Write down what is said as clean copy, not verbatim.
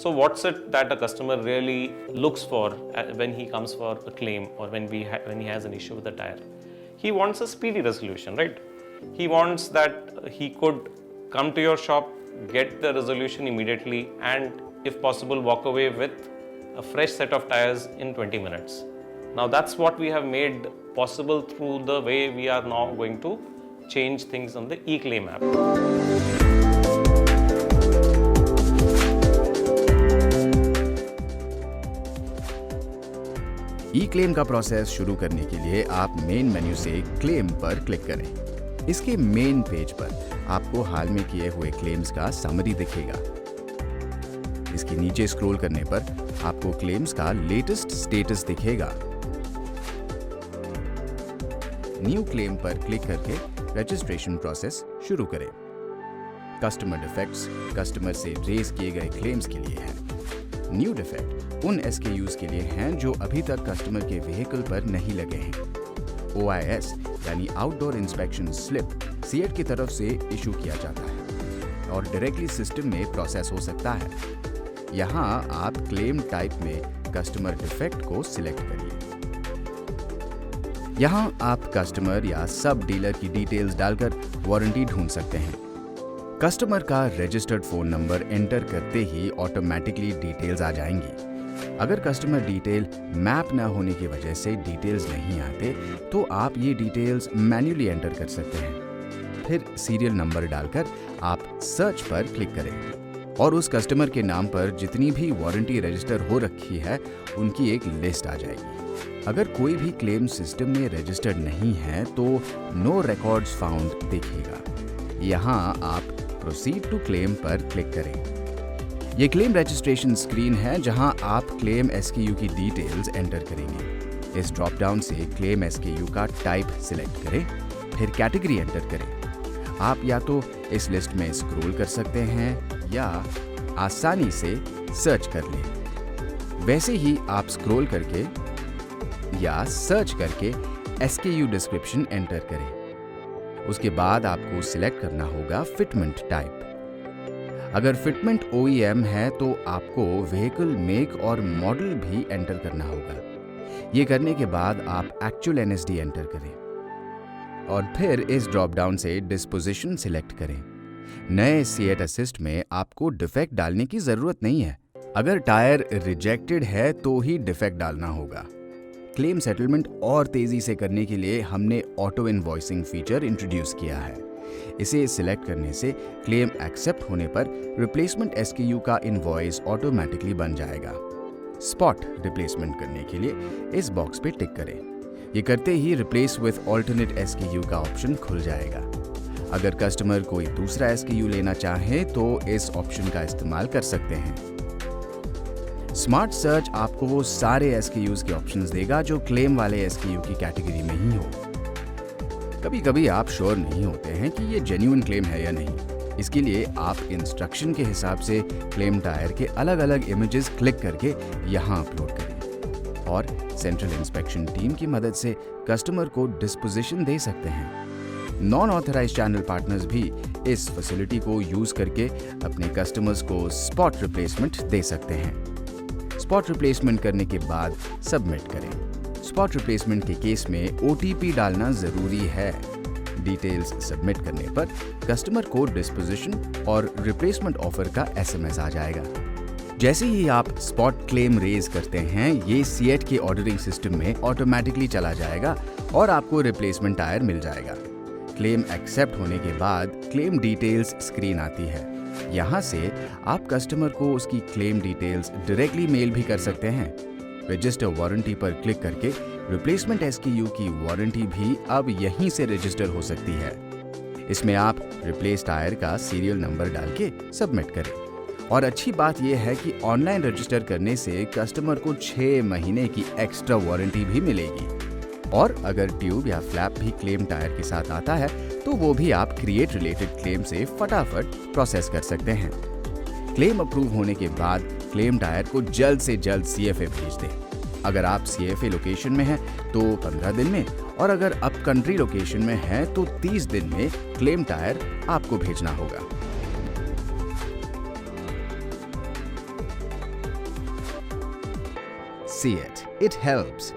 So what's it that a customer really looks for when he comes for a claim or when he has an issue with the tire? He wants a speedy resolution, right? He wants that he could come to your shop, get the resolution immediately, and if possible walk away with a fresh set of tires in 20 minutes. Now that's what we have made possible through the way we are now going to change things on the eClaim app. ई-क्लेम का process शुरू करने के लिए आप main menu से claim पर click करें। इसके मेन पेज पर आपको हाल में किए हुए क्लेम्स का समरी दिखेगा। इसके नीचे स्क्रॉल करने पर आपको क्लेम्स का लेटेस्ट स्टेटस दिखेगा। न्यू क्लेम पर क्लिक करके रजिस्ट्रेशन प्रोसेस शुरू करें। कस्टमर डिफेक्ट्स कस्टमर से रेज किए गए क्लेम्स के लिए हैं। न्यू डिफेक्ट उन SKUs के लिए हैं जो अभी तक कस्टमर के व्हीकल पर नहीं लगे हैं। OIS यानी आउटडोर इंस्पेक्शन स्लिप सीएट की तरफ से इशू किया जाता है और डायरेक्टली सिस्टम में प्रोसेस हो सकता है। यहाँ आप क्लेम टाइप में कस्टमर डिफेक्ट को सिलेक्ट करिए। यहाँ आप कस्टमर या सब डीलर की डिटेल्स डालकर वारंटी ढूंढ सकते हैं। कस्टमर का रजिस्टर्ड फोन नंबर एंटर करते ही ऑटोमेटिकली डिटेल्स आ जाएंगी। अगर कस्टमर डिटेल मैप न होने की वजह से डिटेल्स नहीं आते तो आप ये डिटेल्स मैन्युअली एंटर कर सकते हैं। फिर सीरियल नंबर डालकर आप सर्च पर क्लिक करें और उस कस्टमर के नाम पर जितनी भी वारंटी रजिस्टर हो रखी है उनकी एक लिस्ट आ जाएगी। अगर कोई भी क्लेम सिस्टम में रजिस्टर्ड नहीं है तो नो रिकॉर्ड्स फाउंड दिखेगा। यहाँ आप प्रोसीड टू क्लेम पर क्लिक करें। ये क्लेम रजिस्ट्रेशन स्क्रीन है जहां आप क्लेम SKU की डिटेल्स एंटर करेंगे। इस ड्रॉप डाउन से क्लेम SKU का टाइप सिलेक्ट करें, फिर कैटेगरी एंटर करें। आप या तो इस लिस्ट में स्क्रॉल कर सकते हैं या आसानी से सर्च कर लें। वैसे ही आप स्क्रॉल करके या सर्च करके SKU डिस्क्रिप्शन एंटर करें। उसके बाद आपको सिलेक्ट करना होगा फिटमेंट टाइप। अगर फिटमेंट OEM है तो आपको व्हीकल मेक और मॉडल भी एंटर करना होगा। ये करने के बाद आप एक्चुअल NSD एंटर करें और फिर इस ड्रॉप डाउन से डिस्पोजिशन सिलेक्ट करें। नए सीएट असिस्ट में आपको डिफेक्ट डालने की जरूरत नहीं है। अगर टायर रिजेक्टेड है तो ही डिफेक्ट डालना होगा। क्लेम सेटलमेंट और तेजी से करने के लिए हमने ऑटो इनवॉइसिंग फीचर इंट्रोड्यूस किया है। इसे सिलेक्ट करने से क्लेम एक्सेप्ट होने पर रिप्लेसमेंट SKU का इनवॉइस ऑटोमेटिकली बन जाएगा। स्पॉट रिप्लेसमेंट करने के लिए इस बॉक्स पे टिक करें। ये करते ही रिप्लेस विथ ऑल्टरनेट SKU का ऑप्शन खुल जाएगा। अगर कस्टमर कोई दूसरा SKU लेना चाहे तो इस ऑप्शन का इस्तेमाल कर सकते हैं। स्मार्ट सर्च आपको वो सारे SKUs के ऑप्शंस देगा जो क्लेम वाले SKU की कैटेगरी में ही हो। कभी कभी आप श्योर नहीं होते हैं कि ये जेन्युइन क्लेम है या नहीं। इसके लिए आप इंस्ट्रक्शन के हिसाब से क्लेम टायर के अलग अलग इमेजेस क्लिक करके यहाँ अपलोड करें और सेंट्रल इंस्पेक्शन टीम की मदद से कस्टमर को डिस्पोजिशन दे सकते हैं। नॉन ऑथराइज्ड चैनल पार्टनर्स भी इस फैसिलिटी को यूज करके अपने कस्टमर्स को स्पॉट रिप्लेसमेंट दे सकते हैं। स्पॉट रिप्लेसमेंट करने के बाद सबमिट करें। स्पॉट रिप्लेसमेंट के केस में OTP डालना जरूरी है। डिटेल्स सबमिट करने पर कस्टमर को डिस्पोजिशन और रिप्लेसमेंट ऑफर का SMS आ जाएगा। जैसे ही आप स्पॉट क्लेम रेज करते हैं ये सीएट के ऑर्डरिंग सिस्टम में ऑटोमेटिकली चला जाएगा और आपको रिप्लेसमेंट टायर मिल जाएगा। क्लेम एक्सेप्ट होने के बाद क्लेम डिटेल्स स्क्रीन आती है। यहाँ से आप कस्टमर को उसकी क्लेम डिटेल्स डायरेक्टली मेल भी कर सकते हैं। रजिस्टर वारंटी पर क्लिक करके रिप्लेसमेंट SKU की वारंटी भी अब यहीं से रजिस्टर हो सकती है। इसमें आप रिप्लेस टायर का सीरियल नंबर डाल के सबमिट करें। और अच्छी बात यह है कि ऑनलाइन रजिस्टर करने से कस्टमर को 6 महीने की एक्स्ट्रा वारंटी भी मिलेगी। और अगर ट्यूब या फ्लैप भी क्लेम टायर के साथ आता है तो वो भी आप क्रिएट रिलेटेड क्लेम से फटाफट प्रोसेस कर सकते हैं। क्लेम अप्रूव होने के बाद क्लेम टायर को जल्द से जल्द CFA भेज दें। अगर आप CFA लोकेशन में हैं तो 15 दिन में और अगर अप कंट्री लोकेशन में हैं तो 30 दिन में क्लेम टायर आपको भेजना होगा। See it. It helps.